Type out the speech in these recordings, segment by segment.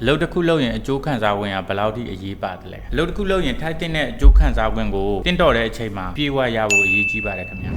လုတ်တစ်ခုလုပ်ရင်အကျိုးခံစားဝင်ကဘယ်လောက်ထိအရေးပါတယ်လဲလုတ်တစ်ခုလုပ်ရင်ထိုက်တဲ့အကျိုးခံစားဝင်ကိုတင့်တော်တဲ့အချိန်မှာပြေဝရဖို့အရေးကြီးပါတယ်ခင်ဗျာ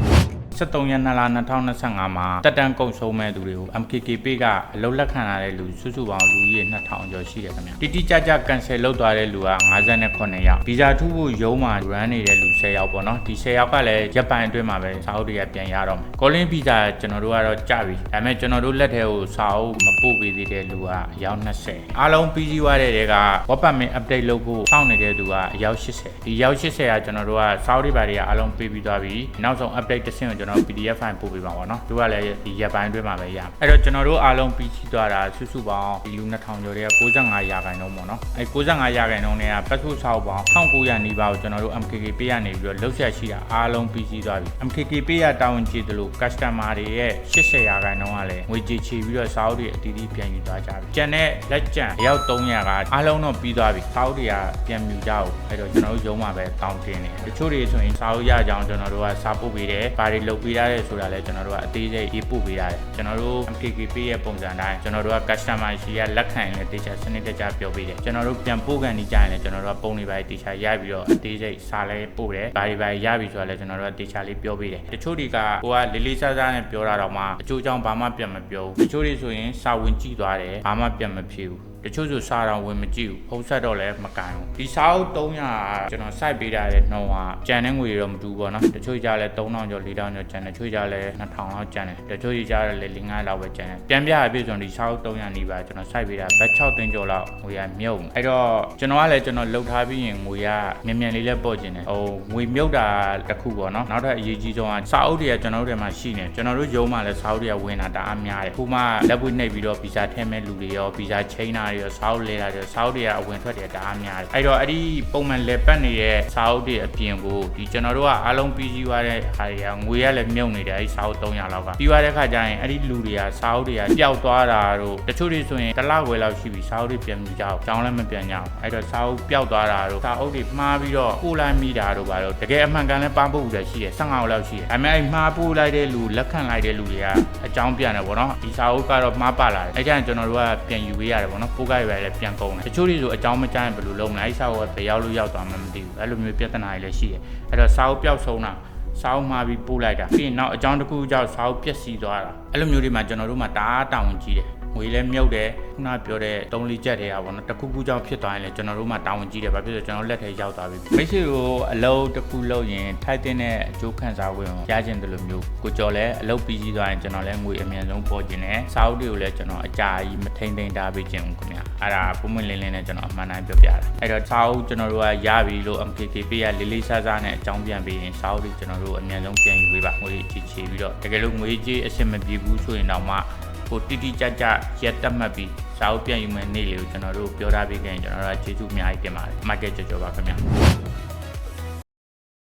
73ရက်2လ2025မှာတက်တန်းကုန်ဆုံးမဲ့သူတွေကို MKKP ကအလုပ်လက်ခံရတဲ့လူစုစုပေါင်းလူကြီး2000ကျော်ရှိတယ်ခင်ဗျာတိတိကျကျကန်ဆယ်လုပ်သွားတဲ့လူက58ယောက်ဗီဇာထူးဖို့ရုံးမှာ run နေတဲ့လူ10ယောက်ပေါ့နော်ဒီ10ယောက်ကလည်းရက်ပိုင်းအတွင်းမှာပဲစာအုပ်တွေကပြန်ရတော့မယ်ကောလင်းဗီဇာကျွန်တော်တို့ကတော့ကြပြီဒါပေမဲ့ကျွန်တော်တို့လက်ထဲကိုစာအုပ်မပို့ပေးသေးတဲ့လူကအယောက်20အားလုံးပြီးစီးသွားတဲ့တွေက Work Permit update လုပ်ဖို့စောင့်နေတဲ့သူကအယောက်80ဒီယောက်80ကကျွန်တော်တို့ကစာအုပ်တွေပါတွေကအားလုံးပေးပြီးသွားပြီနောက်ဆုံး update တစ်ဆင့်ကိုကျွန်တော် PDF file ပို့ပေးပါပါเนาะသူကလည်းဒီရက်ပိုင်းအတွင်းမှာပဲရအဲ့တော့ကျွန်တော်တို့အားလုံးပြီးစီးသွားတာစုစုပေါင်းဒီလူ2000ကျော်တွေက95ရာခိုင်နှုန်းပေါ့เนาะအဲ့95ရာခိုင်နှုန်းတွေကပတ်စုစာအုပ်ပေါင်း1900နီးပါးကိုကျွန်တော်တို့ MKKP ကနေပြီးတော့လှုပ်ဆက်ရှိတာအားလုံးပြီးစီးသွားပြီ MKKP ကတာဝန်ကျေတယ်လို့ customer တွေရဲ့80ရာခိုင်နှုန်းကလည်းငွေကြေးချေပြီးတော့စာအုပ်တွေအတီးတီးပြန်ယူသွားကြပြီကျန်တဲ့လက်ကျန်အယောက်300ကအားလုံးတော့ပြီးသွားပြီစာအုပ်တွေကပြန်မြူကြအောင်အဲ့တော့ကျွန်တော်တို့ရုံးမှာပဲတောင်းတင်နေတချို့တွေဆိုရင်စာအုပ်ရကြအောင်ကျွန်တော်တို့ကစာပို့ပေးတယ်ဘာတွေလုပ်ပေးရတယ်ဆိုတာလည်းကျွန်တော်တို့ကအသေးစိတ်ရေးပို့ပေးရတယ်ကျွန်တော်တို့ MKKP ရဲ့ပုံစံတိုင်းကျွန်တော်တို့က customer ရှိရလက်ခံရင်လည်းတေချာစနစ်တကျပြောပေးတယ်ကျွန်တော်တို့ပြန်ပို့ကန်နေကြရင်လည်းကျွန်တော်တို့ကပုံတွေပါတေချာရပြီးတော့အသေးစိတ်စာလည်းပို့တယ်ဘာတွေပါရပြီဆိုတာလည်းကျွန်တော်တို့ကတေချာလေးပြောပေးတယ်တချို့တွေကကိုကလေးလေးစားစားနဲ့ပြောတာတော့မှအကျိုးကြောင့်ဘာမှပြန်မပြောဘူးတချို့တွေဆိုရင်စာဝင်ကြည့်သွားတယ်ဘာမှပြန်မဖြေဘူးတချို့ဆိုစာတော်ဝင်မကြည့်ဘူးဖုန်းဆက်တော့လည်းမကန်ဘူးဒီစာအုပ်300ကျွန်တော် site ပေးထားတဲ့နှုန်းကကျန်တဲ့ငွေတွေတော့မတူဘူးပေါ့နော်တချို့ကြလဲ3000ကျော်4000ကျော်ကျန်တယ်တချို့ကြလဲ2000လောက်ကျန်တယ်တချို့ကြလဲ5လောက်ပဲကျန်တယ်ပြန်ပြရပြည့်စုံဒီစာအုပ်300နီးပါကျွန်တော် site ပေးတာဘတ်6သိန်းကျော်လောက်ငွေရမြုပ်အဲ့တော့ကျွန်တော်ကလည်းကျွန်တော်လှုပ်ထားပြီးရင်ငွေရမြန်မြန်လေးလည်းပို့ကျင်တယ်ဟိုငွေမြုပ်တာတစ်ခုပေါ့နော်နောက်ထပ်အရေးကြီးဆုံးကစာအုပ်တွေကကျွန်တော်တို့တွေမှာရှိနေကျွန်တော်တို့ရုံးမှာလည်းစာအုပ်တွေကဝင်တာတအားများတယ်ခုမှလက်ပွေးနှိပ်ပြီးတော့ဗီဇာထည့်မဲ့လူတွေရောဗီဇာချိန်တာတွေရောစာအုပ်လဲတာစာအုပ်တွေကအဝင်ထွက်တွေတအားများတယ်အဲ့တော့အဲ့ဒီပုံမှန်လေပတ်နေတဲ့စာအုပ်တွေအပြင်ကိုဒီကျွန်တော်တို့ကအားလုံးပြီးစီးသွားတဲ့ဟာတွေကငွေရလည်းမြုပ်နေတယ်အဲ့ဒီစာအုပ်300လောက်ကပြီးသွားတဲ့ခါကျရင်အဲ့ဒီလူတွေကစာအုပ်တွေကပျောက်သွားတာတို့တချို့တွေဆိုရင်တစ်လခွဲလောက်ရှိပြီစာအုပ်တွေပြန်ပြီးကြအောင်ကျောင်းလည်းမပြန်ကြအောင်အဲ့တော့စာအုပ်ပျောက်သွားတာတို့စာအုပ်တွေမှားပြီးတော့ပို့လိုက်မိတာတို့ပါတော့တကယ်အမှန်ကန်လည်းပန်းပို့တယ်ရှိတယ်15လောက်ရှိတယ်အဲ့မဲ့မှားပို့လိုက်တဲ့လူလက်ခံလိုက်တဲ့လူတွေကအကြောင်းပြန်တယ်ပေါ့နော်ဒီစာအုပ်ကတော့မှားပါလာတယ်အဲ့ကျရင်ကျွန်တော်တို့ကပြန်ယူပေးရတယ်ပေါ့နော်ပို့ကြရလည်းပြန်ကုန်တယ်တချို့တွေဆိုအကြောင်းမကြားရင်ဘယ်လိုလုပ်မလဲအဲ့စာအုပ်ကဘယ်ရောက်လို့ရောက်သွားမှမသိဘူးအဲ့လိုမျိုးပြဿနာတွေလည်းရှိတယ်အဲ့တော့စာအုပ်ပျောက်ဆုံးတာစာအုပ်မှာပြီးပို့လိုက်တာပြီးရင်နောက်အကြောင်းတစ်ခုကြောင့်စာအုပ်ပျက်စီးသွားတာအဲ့လိုမျိုးတွေမှာကျွန်တော်တို့မှာတအားတာဝန်ကြီးတယ်ငွေလည်းမြုပ်တယ်ခုနပြောတဲ့3-4ချက်တွေကပေါ့နော်တစ်ခုခုကြောင့်ဖြစ်သွားရင်လည်းကျွန်တော်တို့မှတာဝန်ကြီးတယ်ဘာဖြစ်လို့ကျွန်တော်လက်ထဲရောက်သွားပြီမိတ်ဆွေကိုအလုပ်တစ်ခုလုပ်ရင်ထိုက်တဲ့အကျိုးခံစားဝင်ရခြင်းတလို့မျိုးကိုကျော်လည်းအလုပ်ပြီးကြီးသွားရင်ကျွန်တော်လည်းငွေအမြန်ဆုံးပေါ်ခြင်းနဲ့စာအုပ်တွေကိုလည်းကျွန်တော်အကြာကြီးမထိန်ထိန်ထားပေးခြင်းခင်ဗျာအဲ့ဒါပုံမှန်လင်းလင်းနဲ့ကျွန်တော်အမှန်တိုင်းပြောပြတာအဲ့တော့စာအုပ်ကျွန်တော်တို့ကရပြီလို့ MKKP ကလေးလေးစားစားနဲ့အကြောင်းပြန်ပေးရင်စာအုပ်တွေကျွန်တော်တို့အမြန်ဆုံးပြန်ယူပေးပါငွေချေပြီးတော့တကယ်လို့ငွေကြေးအဆင်မပြေဘူးဆိုရင်တော့မှကိုတိတိကျကျရက်တက်မှတ်ပြီးစာအုပ်ပြန်ယူမယ်နေ့လေးကိုကျွန်တော်တို့ပြောထားပေးခင်ကျွန်တော်တို့ကျေးဇူးအများကြီးတင်ပါတယ် market ကြော်ပါခင်ဗျာ